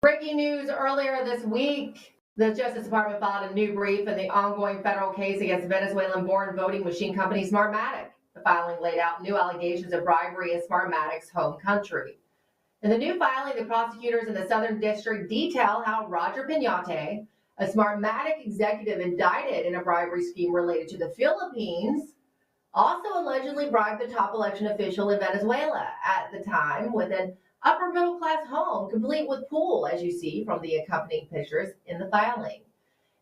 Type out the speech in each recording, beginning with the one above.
Breaking news earlier this week, the Justice Department filed a new brief in the ongoing federal case against Venezuelan-born voting machine company Smartmatic. The filing laid out new allegations of bribery in Smartmatic's home country. In the new filing, the prosecutors in the Southern District detail how Roger Pinate, a Smartmatic executive indicted in a bribery scheme related to the Philippines, also allegedly bribed the top election official in Venezuela at the time with an upper middle class home complete with pool, as you see from the accompanying pictures in the filing.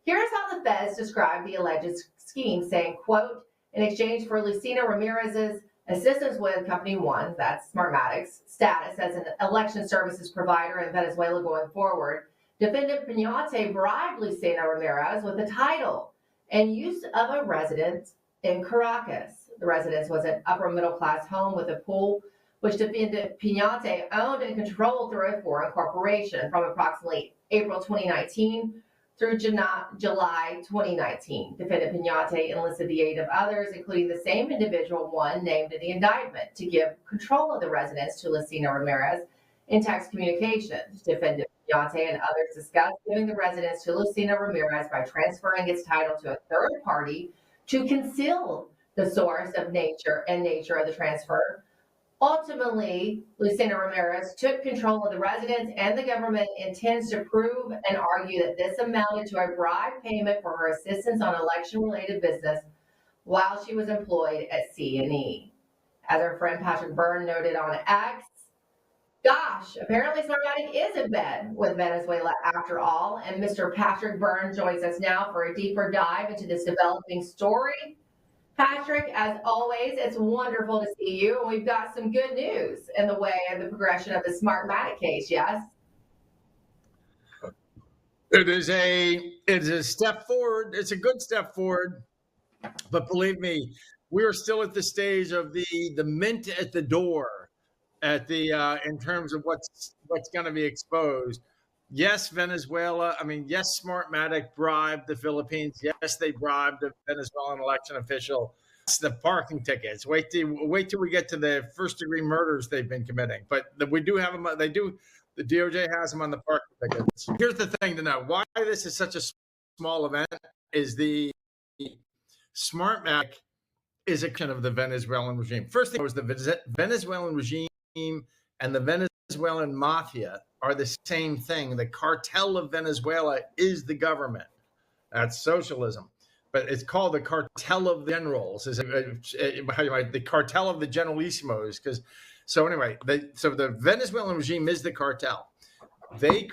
Here's how the feds described the alleged scheme, saying, quote, in exchange for Lucena-Ramirez's assistance with Company One, that's Smartmatic's, status as an election services provider in Venezuela going forward, defendant Pinate bribed Lucena-Ramirez with the title and use of a residence in Caracas. The residence was an upper middle class home with a pool, which defendant Pinate owned and controlled through a foreign corporation from approximately April 2019 through July 2019. Defendant Pinate enlisted the aid of others, including the same individual one named in the indictment, to give control of the residence to Lucena-Ramirez in text communications. Defendant Pinate and others discussed giving the residence to Lucena-Ramirez by transferring its title to a third party to conceal the source of nature of the transfer. Ultimately, Lucena-Ramirez took control of the residence, and the government intends to prove and argue that this amounted to a bribe payment for her assistance on election-related business while she was employed at C&E. As our friend Patrick Byrne noted on X, gosh, apparently Smartmatic is in bed with Venezuela after all, and Mr. Patrick Byrne joins us now for a deeper dive into this developing story. Patrick, as always, it's wonderful to see you, and we've got some good news in the way of the progression of the Smartmatic case, yes? It is a step forward. It's a good step forward, but believe me, we are still at the stage of the mint at the door, in terms of what's going to be exposed. Yes, Venezuela. I mean, yes, Smartmatic bribed the Philippines. Yes, they bribed the Venezuelan election official. It's the parking tickets. Wait till we get to the first-degree murders they've been committing. But we do have them. They do. The DOJ has them on the parking tickets. Here's the thing to know: why this is such a small event is the Smartmatic is a kind of the Venezuelan regime. First thing was the Venezuelan regime and the Venezuelan mafia are the same thing. The cartel of Venezuela is the government. That's socialism. But it's called the cartel of the generals. The cartel of the generalissimos. So the Venezuelan regime is the cartel. They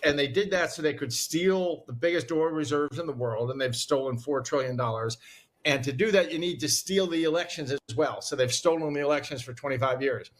they did that so they could steal the biggest oil reserves in the world, and they've stolen $4 trillion. And to do that, you need to steal the elections as well. So they've stolen the elections for 25 years.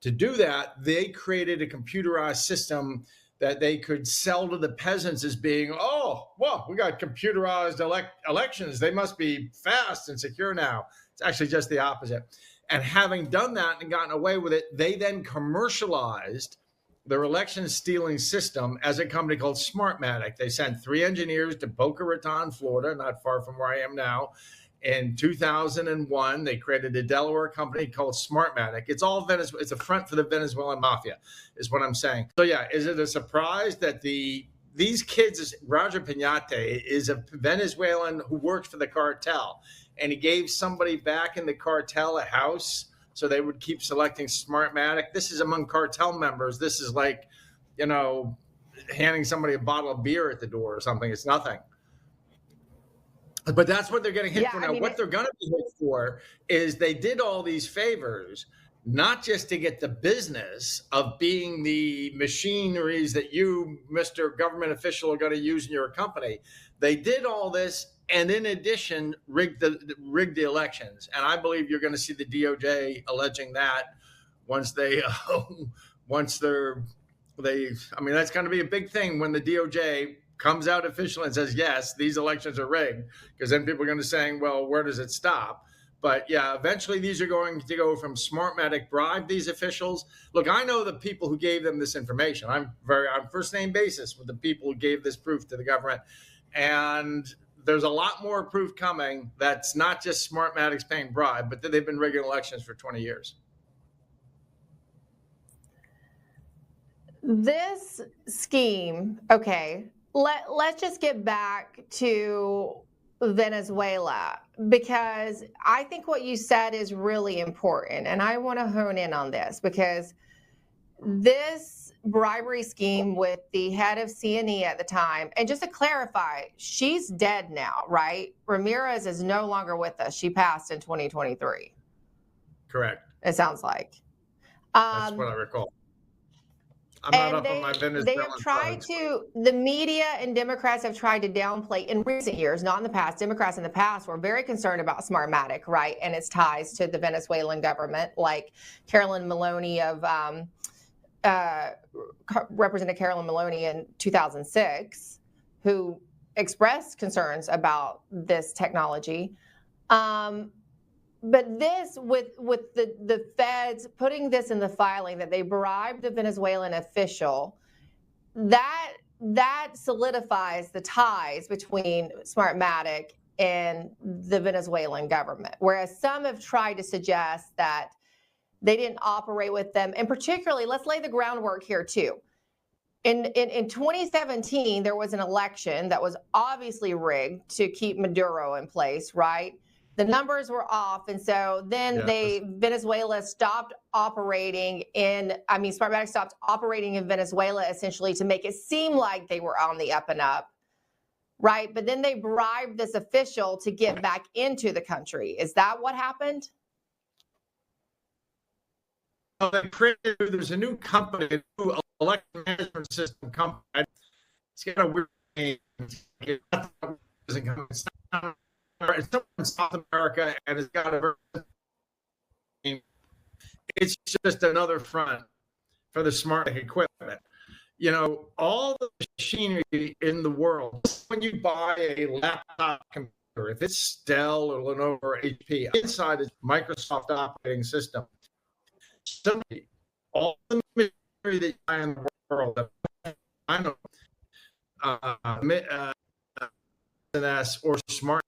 To do that, they created a computerized system that they could sell to the peasants as being, oh, well, we got computerized elections. They must be fast and secure now. It's actually just the opposite. And having done that and gotten away with it, they then commercialized their election stealing system as a company called Smartmatic. They sent 3 engineers to Boca Raton, Florida, not far from where I am now. In 2001, they created a Delaware company called Smartmatic. It's all Venezuela. It's a front for the Venezuelan mafia, is what I'm saying. So yeah, is it a surprise that these kids? Roger Pinate is a Venezuelan who worked for the cartel, and he gave somebody back in the cartel a house so they would keep selecting Smartmatic. This is among cartel members. This is like, handing somebody a bottle of beer at the door or something. It's nothing. But that's what they're getting hit for now. What they're going to be hit for is they did all these favors, not just to get the business of being the machineries that you, Mr. Government official, are going to use in your company. They did all this, and in addition, rigged the elections. And I believe you're going to see the DOJ alleging that once that's going to be a big thing when the DOJ comes out officially and says, yes, these elections are rigged, because then people are going to say, well, where does it stop? But yeah, eventually these are going to go from Smartmatic bribed these officials. Look, I know the people who gave them this information. I'm on first name basis with the people who gave this proof to the government. And there's a lot more proof coming that's not just Smartmatic's paying bribe, but that they've been rigging elections for 20 years. This scheme, okay, let's just get back to Venezuela, because I think what you said is really important. And I want to hone in on this because this bribery scheme with the head of CNE at the time, and just to clarify, she's dead now, right? Ramirez is no longer with us. She passed in 2023. Correct. It sounds like. That's what I recall. I'm not up on my Venezuelan. They have tried to, the media and Democrats have tried to downplay in recent years, not in the past. Democrats in the past were very concerned about Smartmatic, right, and its ties to the Venezuelan government, like Carolyn Maloney of Representative Carolyn Maloney in 2006, who expressed concerns about this technology. But this, with the feds putting this in the filing that they bribed the Venezuelan official, that solidifies the ties between Smartmatic and the Venezuelan government. Whereas some have tried to suggest that they didn't operate with them. And particularly, let's lay the groundwork here too. In 2017, there was an election that was obviously rigged to keep Maduro in place, right? The numbers were off, and so then Venezuela stopped operating Smartmatic stopped operating in Venezuela essentially to make it seem like they were on the up and up, right? But then they bribed this official to get back into the country. Is that what happened? There's a new company, a new election management system company. It's got a weird name. It's in South America, and it's got a. It's just another front for the Smartmatic equipment. You know, all the machinery in the world. When you buy a laptop computer, if it's Dell or Lenovo or HP, inside is Microsoft operating system. So all the machinery that you buy in the world, I know, or Smartmatic.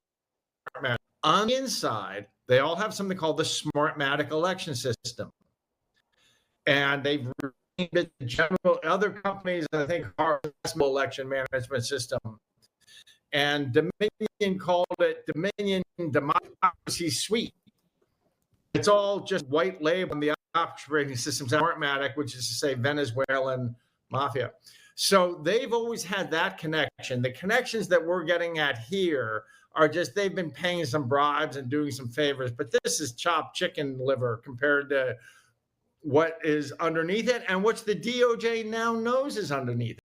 On the inside, they all have something called the Smartmatic election system. And they've renamed it to general other companies, I think, are election management system. And Dominion called it Dominion Democracy Suite. It's all just white label on the operating system, Smartmatic, which is to say Venezuelan mafia. So they've always had that connection. The connections that we're getting at here are just they've been paying some bribes and doing some favors, but this is chopped chicken liver compared to what is underneath it and what the DOJ now knows is underneath it.